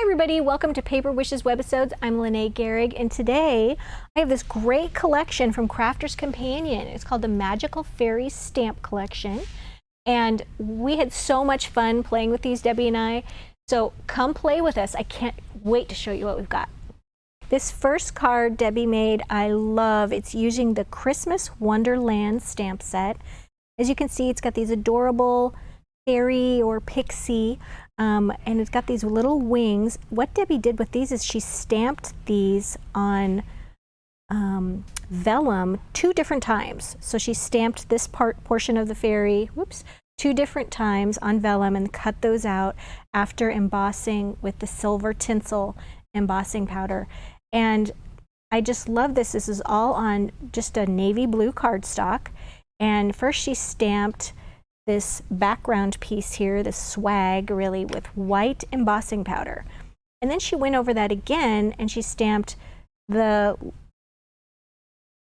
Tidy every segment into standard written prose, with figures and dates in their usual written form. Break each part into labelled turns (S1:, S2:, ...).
S1: everybody, welcome to Paper Wishes Webisodes. I'm Lene Gehrig, and today I have this great collection from Crafter's Companion. It's called the Magical Fairies Stamp Collection, and we had so much fun playing with these, Debbie and I. So come play with us. I can't wait to show you what we've got. This first card Debbie made, I love. It's using the Christmas Wonderland stamp set. As you can see, it's got these adorable fairy or pixie, and it's got these little wings. What Debbie did with these is she stamped these on vellum 2 different times. So she stamped this portion of the fairy, whoops, 2 different times on vellum and cut those out after embossing with the silver tinsel embossing powder. And I just love this. This is all on just a navy blue cardstock. And first she stamped this background piece here, this swag really, with white embossing powder. And then she went over that again and she stamped some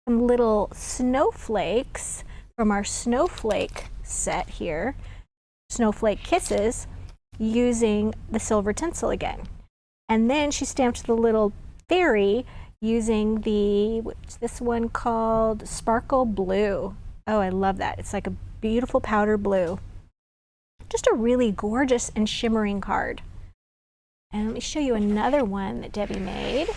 S1: little snowflakes from our snowflake set here, Snowflake Kisses, using the silver tinsel again. And then she stamped the little fairy using what's this one called? Sparkle Blue. Oh, I love that. It's like a beautiful powder blue. Just a really gorgeous and shimmering card. And let me show you another one that Debbie made.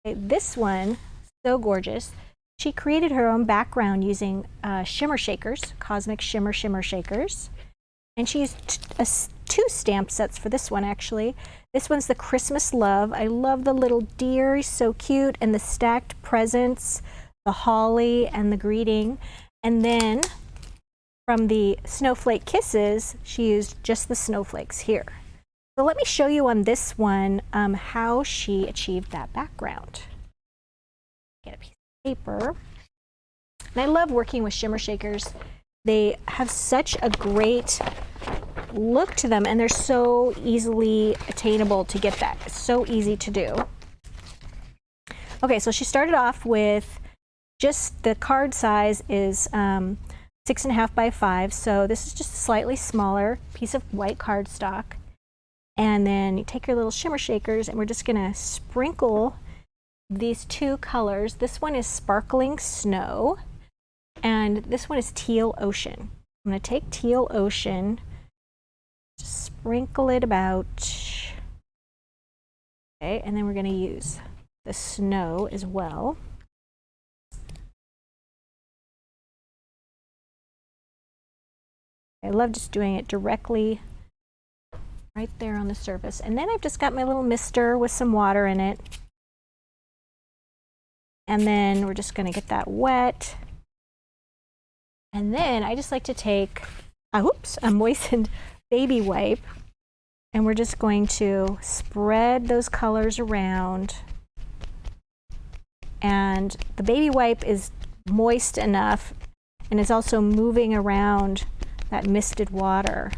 S1: Okay, this one, so gorgeous. She created her own background using shimmer shakers, cosmic shimmer shakers. And she used 2 stamp sets for this one, actually. This one's the Christmas Love. I love the little deer, he's so cute, and the stacked presents, the holly and the greeting. And then from the Snowflake Kisses, she used just the snowflakes here. So let me show you on this one how she achieved that background. Get a piece of paper. And I love working with shimmer shakers. They have such a great look to them, and they're so easily attainable to get that. It's so easy to do. Okay, so she started off with just the card size is 6.5 by 5, so this is just a slightly smaller piece of white cardstock. And then you take your little shimmer shakers, and we're just gonna sprinkle these 2 colors. This one is Sparkling Snow, and this one is Teal Ocean. I'm gonna take Teal Ocean, just sprinkle it about, okay, and then we're gonna use the snow as well. I love just doing it directly right there on the surface. And then I've just got my little mister with some water in it. And then we're just going to get that wet. And then I just like to take a moistened baby wipe, and we're just going to spread those colors around. And the baby wipe is moist enough, and it's also moving around that misted water.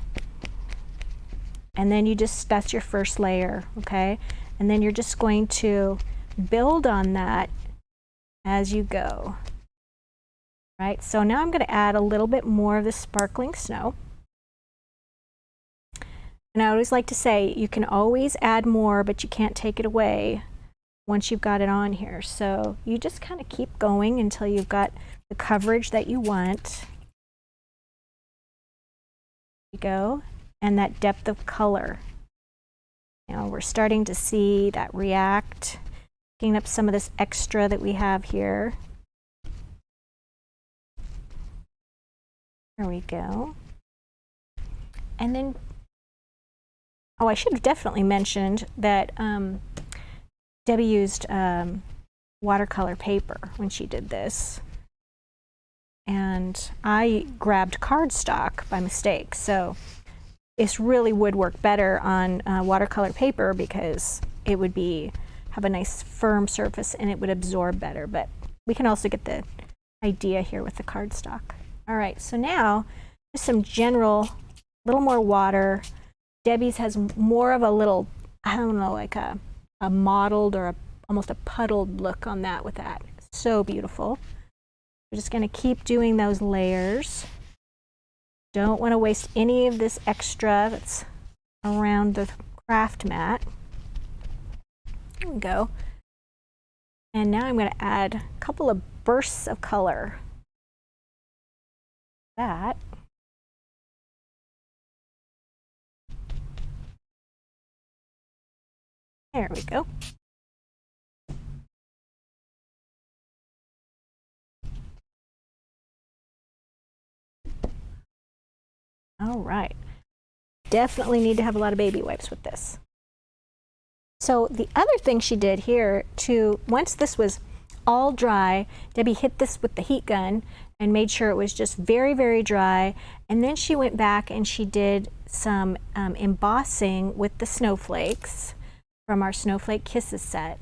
S1: And then that's your first layer, okay? And then you're just going to build on that as you go. Right, so now I'm going to add a little bit more of the sparkling snow. And I always like to say, you can always add more, but you can't take it away once you've got it on here. So you just kind of keep going until you've got the coverage that you want. Go, and that depth of color. You know, we're starting to see that react, picking up some of this extra that we have here. There we go. And then, oh, I should have definitely mentioned that Debbie used watercolor paper when she did this. And I grabbed cardstock by mistake, so this really would work better on watercolor paper because it would have a nice firm surface and it would absorb better, but we can also get the idea here with the cardstock. All right, so now just some general, little more water. Debbie's has more of a little, I don't know, like a mottled or almost a puddled look on that with that. So beautiful. We're just going to keep doing those layers. Don't want to waste any of this extra that's around the craft mat. There we go. And now I'm going to add a couple of bursts of color. That. There we go. All right. Definitely need to have a lot of baby wipes with this. So the other thing she did here once this was all dry, Debbie hit this with the heat gun and made sure it was just very, very dry. And then she went back and she did some embossing with the snowflakes from our Snowflake Kisses set.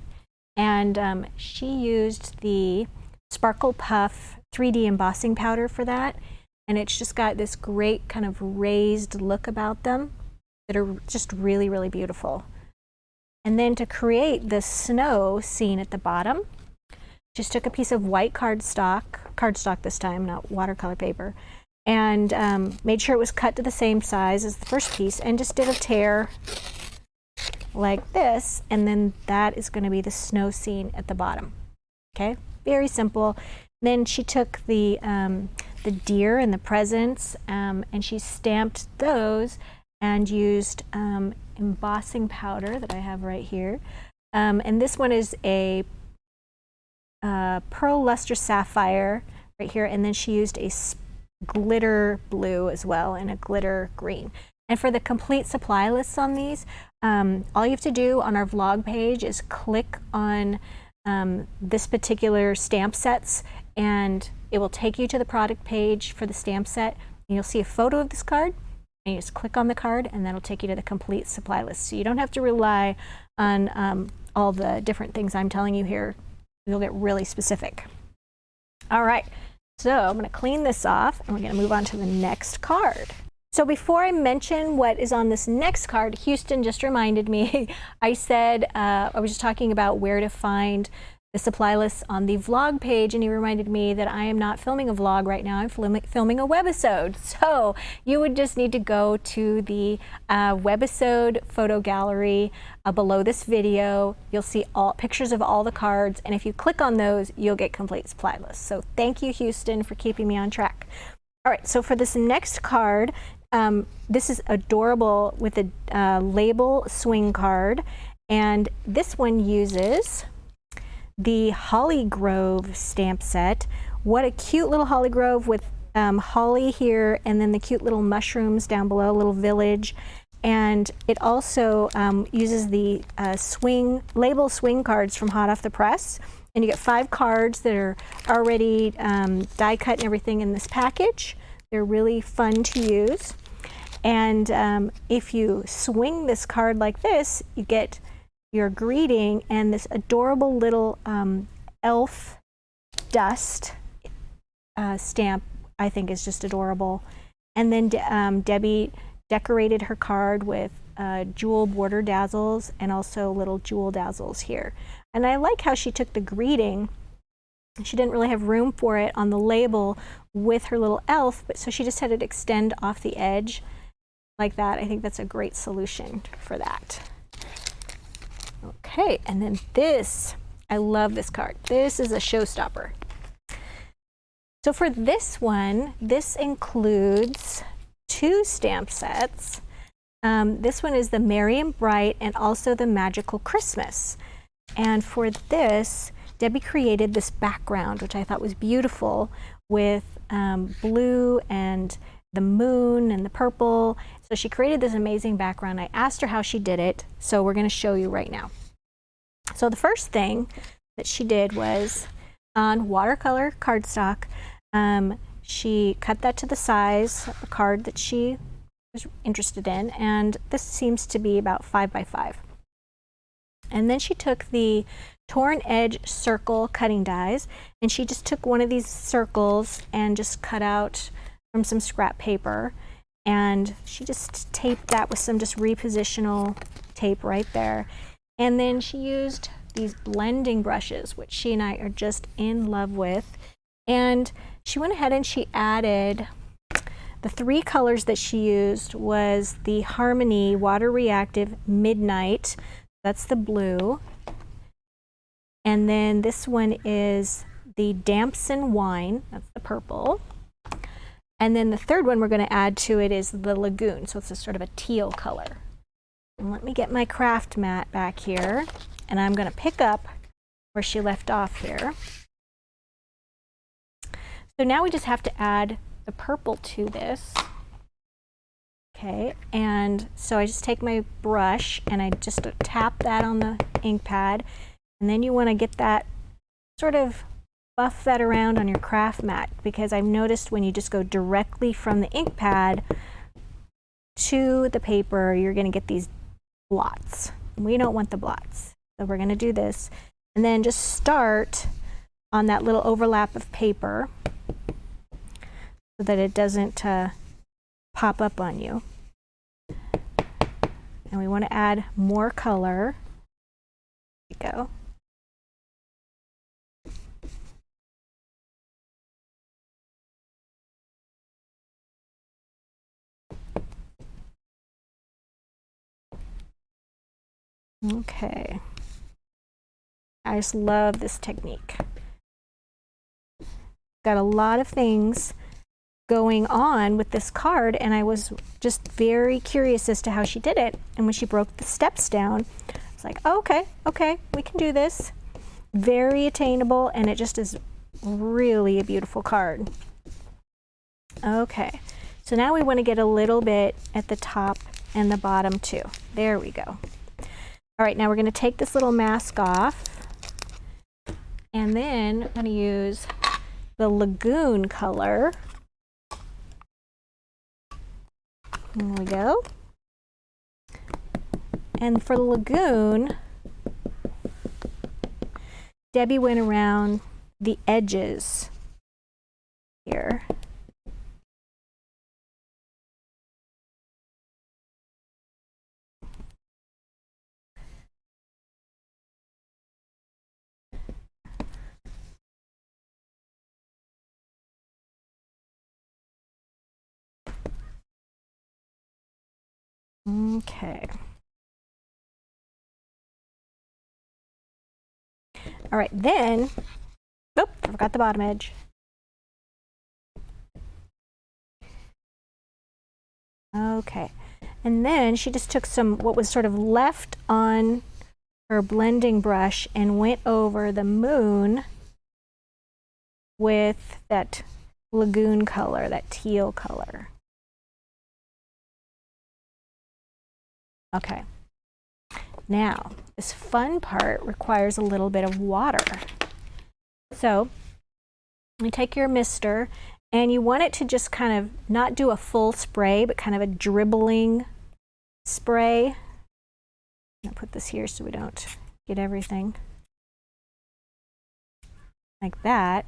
S1: And she used the Sparkle Puff 3D embossing powder for that. And it's just got this great kind of raised look about them that are just really, really beautiful. And then to create the snow scene at the bottom, just took a piece of white cardstock this time, not watercolor paper, and made sure it was cut to the same size as the first piece, and just did a tear like this, and then that is going to be the snow scene at the bottom. Okay, very simple. Then she took the deer and the presents, and she stamped those and used embossing powder that I have right here. And this one is a pearl luster sapphire right here, and then she used a glitter blue as well and a glitter green. And for the complete supply lists on these, all you have to do on our vlog page is click on this particular stamp sets, and it will take you to the product page for the stamp set, and you'll see a photo of this card, and you just click on the card, and that'll take you to the complete supply list. So you don't have to rely on all the different things I'm telling you here. You'll get really specific. All right, so I'm going to clean this off, and we're going to move on to the next card. So before I mention what is on this next card, Houston just reminded me, I said, I was just talking about where to find the supply lists on the vlog page, and he reminded me that I am not filming a vlog right now, I'm filming a webisode. So you would just need to go to the webisode photo gallery below this video. You'll see all pictures of all the cards, and if you click on those, you'll get complete supply lists. So thank you, Houston, for keeping me on track. All right, so for this next card, this is adorable with a label swing card, and this one uses the Holly Grove stamp set. What a cute little Holly Grove with holly here, and then the cute little mushrooms down below, little village. And it also uses the label swing cards from Hot Off the Press. And you get 5 cards that are already die cut and everything in this package. They're really fun to use. And if you swing this card like this, you get your greeting and this adorable little elf dust stamp. I think is just adorable. And then Debbie decorated her card with jewel border dazzles and also little jewel dazzles here. And I like how she took the greeting. She didn't really have room for it on the label with her little elf, but so she just had it extend off the edge like that. I think that's a great solution for that. Okay, and then this, I love this card. This is a showstopper. So for this one, this includes 2 stamp sets. This one is the Merry and Bright and also the Magical Christmas. And for this, Debbie created this background, which I thought was beautiful, with blue and the moon and the purple. So she created this amazing background. I asked her how she did it, so we're going to show you right now. So the first thing that she did was on watercolor cardstock, she cut that to the size of the card that she was interested in, and this seems to be about 5 by 5. And then she took the torn edge circle cutting dies, and she just took one of these circles and just cut out from some scrap paper, and she just taped that with some just repositional tape right there. And then she used these blending brushes, which she and I are just in love with, and she went ahead and she added The 3 colors that she used was the Harmony Water Reactive Midnight. That's the blue. And then this one is the Damson Wine. That's the purple. And then the third one we're going to add to it is the Lagoon. So it's a sort of a teal color. And let me get my craft mat back here. And I'm going to pick up where she left off here. So now we just have to add the purple to this. Okay, and so I just take my brush and I just tap that on the ink pad, and then you want to get that sort of buff that around on your craft mat, because I've noticed when you just go directly from the ink pad to the paper, you're going to get these blots. We don't want the blots, so we're going to do this, and then just start on that little overlap of paper so that it doesn't pop up on you. And we want to add more color. There we go. Okay. I just love this technique. Got a lot of things going on with this card, and I was just very curious as to how she did it. And when she broke the steps down, I was like, oh, okay, we can do this. Very attainable, and it just is really a beautiful card. Okay, so now we want to get a little bit at the top and the bottom too. There we go. All right, now we're going to take this little mask off, and then I'm going to use the Lagoon color. There we go. And for the Lagoon, Debbie went around the edges here. Okay. All right, then, oh, I forgot the bottom edge. Okay, and then she just took some, what was sort of left on her blending brush, and went over the moon with that Lagoon color, that teal color. Okay, now this fun part requires a little bit of water. So you take your mister, and you want it to just kind of not do a full spray, but kind of a dribbling spray. I'm gonna put this here so we don't get everything like that.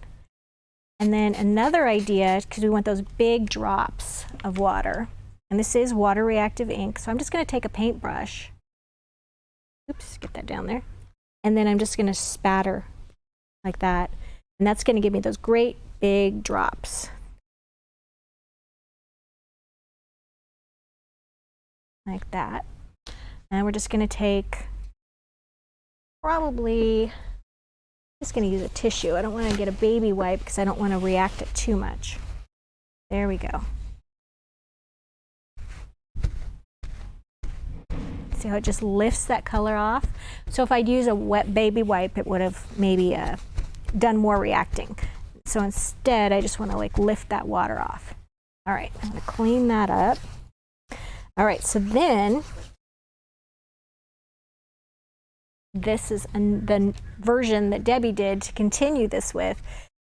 S1: And then another idea, because we want those big drops of water. And this is water reactive ink, so I'm just going to take a paintbrush. Oops, get that down there. And then I'm just going to spatter like that. And that's going to give me those great big drops. Like that. And we're just going to take probably, just going to use a tissue. I don't want to get a baby wipe because I don't want to react it too much. There we go. See how it just lifts that color off? So if I'd use a wet baby wipe, it would have maybe done more reacting. So instead, I just want to like lift that water off. All right, I'm going to clean that up. All right, so then this is the version that Debbie did to continue this with.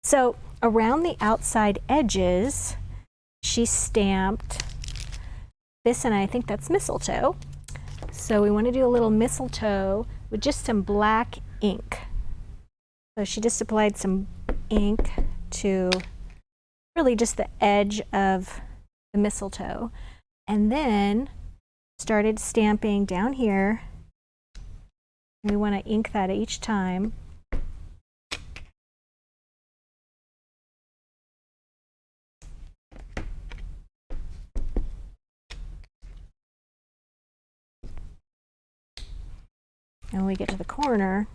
S1: So around the outside edges, she stamped this, and I think that's mistletoe. So we want to do a little mistletoe with just some black ink. So she just applied some ink to really just the edge of the mistletoe, and then started stamping down here. And we want to ink that each time. And when we get to the corner,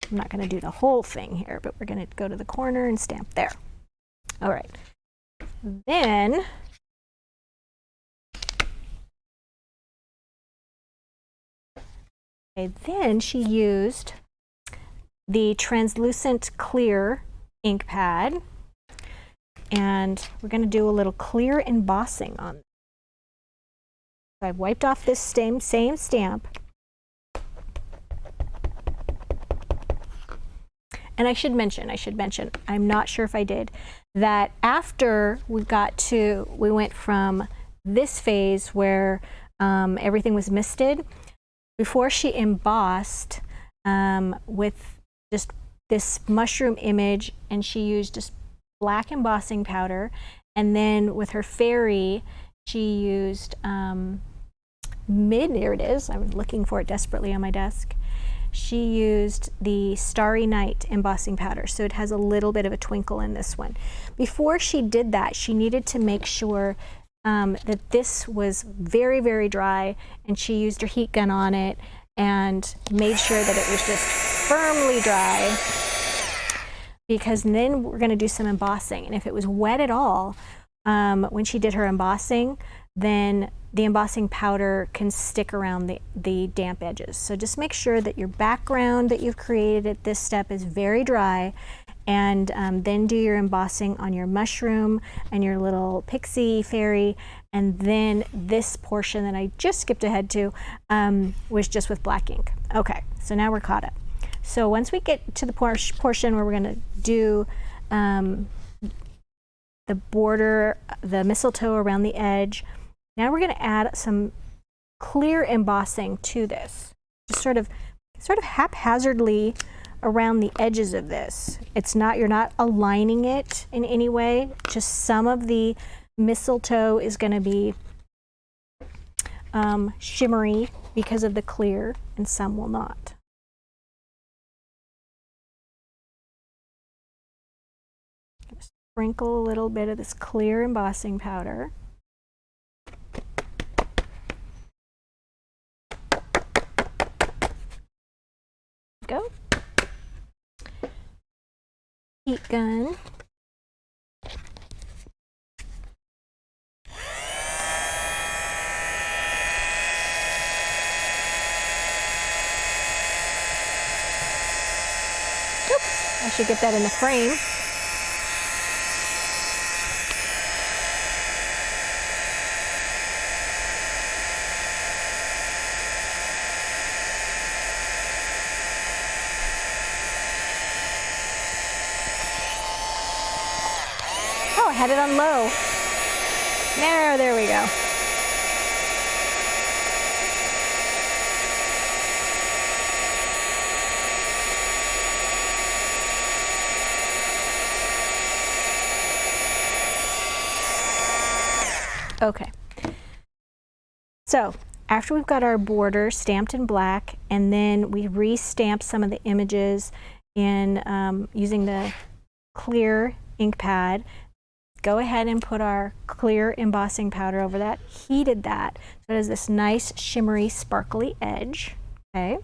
S1: I'm not going to do the whole thing here, but we're going to go to the corner and stamp there. All right. Then she used the translucent clear ink pad, and we're going to do a little clear embossing on it. So I've wiped off this same stamp. And I should mention, I'm not sure if I did, that after we went from this phase where everything was misted, before she embossed with just this mushroom image, and she used just black embossing powder, and then with her fairy, she used there it is, I was looking for it desperately on my desk. She used the Starry Night embossing powder, so it has a little bit of a twinkle in this one. Before she did that, she needed to make sure that this was very, very dry, and she used her heat gun on it and made sure that it was just firmly dry, because then we're going to do some embossing. And if it was wet at all, when she did her embossing, then the embossing powder can stick around the damp edges. So just make sure that your background that you've created at this step is very dry, and then do your embossing on your mushroom and your little pixie fairy, and then this portion that I just skipped ahead to was just with black ink. Okay, so now we're caught up. So once we get to the portion where we're going to do the border, the mistletoe around the edge, now we're going to add some clear embossing to this, just sort of haphazardly around the edges of this. You're not aligning it in any way, just some of the mistletoe is going to be shimmery because of the clear, and some will not. Sprinkle a little bit of this clear embossing powder. Go. Heat gun. Oops, I should get that in the frame. Oh, I had it on low. There we go. Okay. So after we've got our border stamped in black, and then we re-stamp some of the images in using the clear ink pad, go ahead and put our clear embossing powder over that, heated that, so it has this nice shimmery sparkly edge, okay?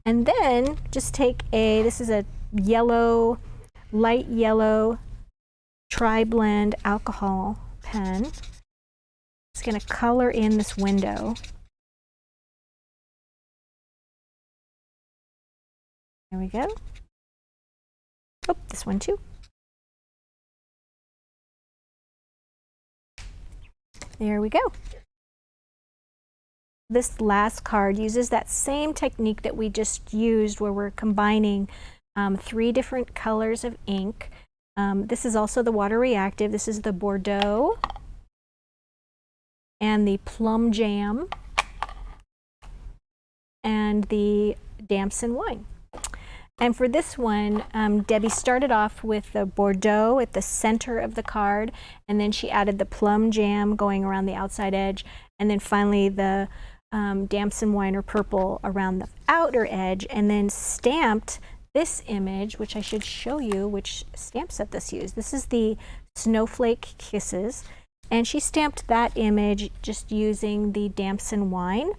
S1: And then just take this is a yellow, light yellow tri-blend alcohol pen. Just gonna color in this window. There we go. Oh, this one too. There we go. This last card uses that same technique that we just used, where we're combining 3 different colors of ink. This is also the water reactive. This is the Bordeaux and the Plum Jam and the Damson Wine. And for this one, Debbie started off with the Bordeaux at the center of the card, and then she added the Plum Jam going around the outside edge, and then finally the Damson Wine or Purple around the outer edge, and then stamped this image, which I should show you which stamp set this used. This is the Snowflake Kisses, and she stamped that image just using the Damson Wine.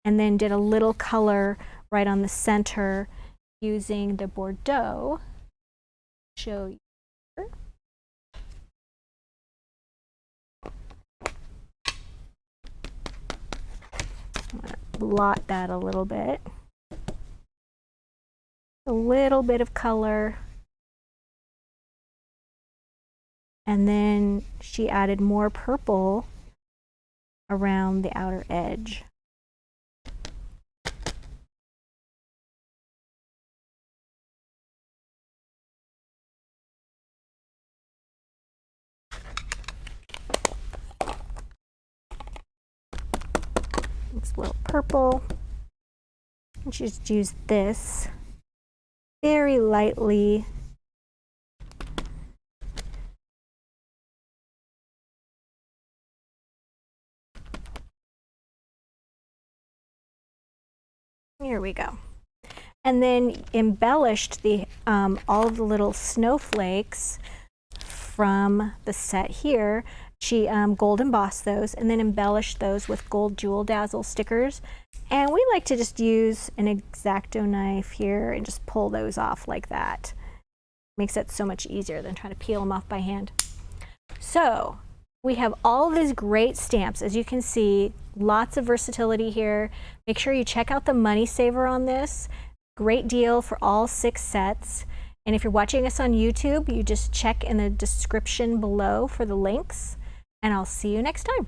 S1: and then did a little color right on the center using the Bordeaux. Show you here. I'm going to blot that a little bit. A little bit of color. And then she added more purple around the outer edge. It's a little purple. And she just used this very lightly. Here we go. And then embellished the all of the little snowflakes from the set here. She gold embossed those and then embellished those with gold jewel dazzle stickers. And we like to just use an X-Acto knife here and just pull those off like that. Makes it so much easier than trying to peel them off by hand. So we have all of these great stamps. As you can see, lots of versatility here. Make sure you check out the money saver on this. Great deal for all 6 sets. And if you're watching us on YouTube, you just check in the description below for the links. And I'll see you next time.